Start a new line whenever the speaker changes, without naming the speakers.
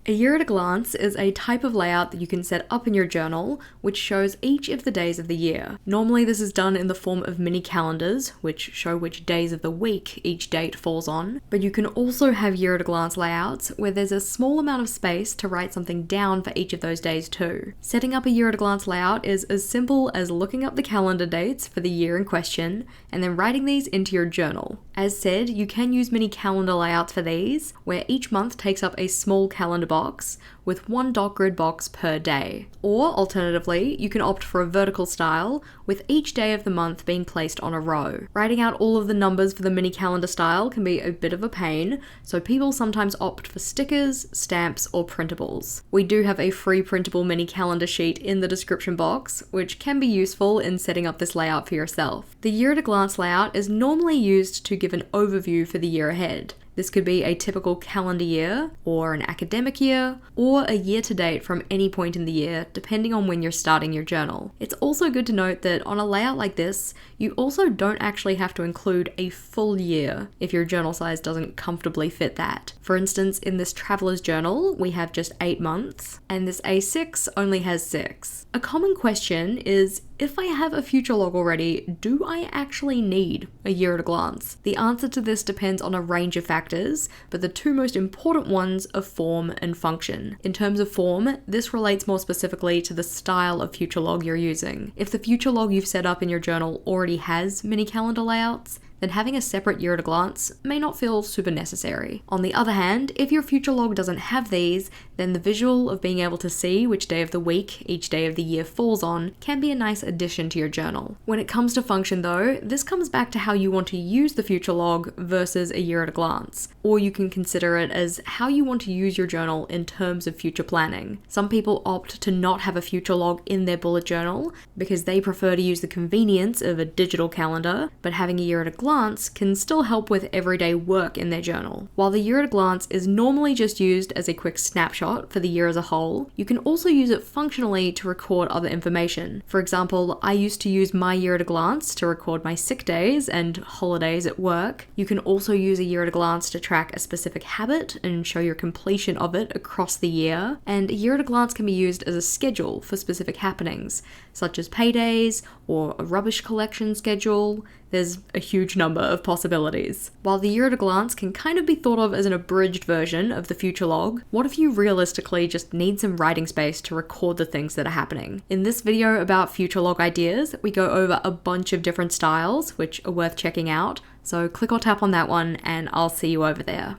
A year at a glance is a type of layout that you can set up in your journal, which shows each of the days of the year. Normally this is done in the form of mini calendars, which show which days of the week each date falls on, but you can also have year at a glance layouts where there's a small amount of space to write something down for each of those days too. Setting up a year at a glance layout is as simple as looking up the calendar dates for the year in question, and then writing these into your journal. As said, you can use mini calendar layouts for these, where each month takes up a small calendar box with one dot grid box per day. Or alternatively, you can opt for a vertical style with each day of the month being placed on a row. Writing out all of the numbers for the mini calendar style can be a bit of a pain, so people sometimes opt for stickers, stamps, or printables. We do have a free printable mini calendar sheet in the description box, which can be useful in setting up this layout for yourself. The year at a glance layout is normally used to give an overview for the year ahead. This could be a typical calendar year, or an academic year, or a year to date from any point in the year, depending on when you're starting your journal. It's also good to note that on a layout like this, you also don't actually have to include a full year if your journal size doesn't comfortably fit that. For instance, in this traveler's journal, we have just 8 months, and this A6 only has 6. A common question is, if I have a future log already, do I actually need a year at a glance? The answer to this depends on a range of factors, but the two most important ones are form and function. In terms of form, this relates more specifically to the style of future log you're using. If the future log you've set up in your journal already has mini calendar layouts, then having a separate year at a glance may not feel super necessary. On the other hand, if your future log doesn't have these, then the visual of being able to see which day of the week each day of the year falls on can be a nice addition to your journal. When it comes to function though, this comes back to how you want to use the future log versus a year at a glance, or you can consider it as how you want to use your journal in terms of future planning. Some people opt to not have a future log in their bullet journal because they prefer to use the convenience of a digital calendar, but having a year at a glance can still help with everyday work in their journal. While the year at a glance is normally just used as a quick snapshot for the year as a whole, you can also use it functionally to record other information. For example, I used to use my year at a glance to record my sick days and holidays at work. You can also use a year at a glance to track a specific habit and show your completion of it across the year. And a year at a glance can be used as a schedule for specific happenings, such as paydays or a rubbish collection schedule. There's a huge number of possibilities. While the year at a glance can kind of be thought of as an abridged version of the future log, what if you realistically just need some writing space to record the things that are happening? In this video about future log ideas, we go over a bunch of different styles, which are worth checking out. So click or tap on that one and I'll see you over there.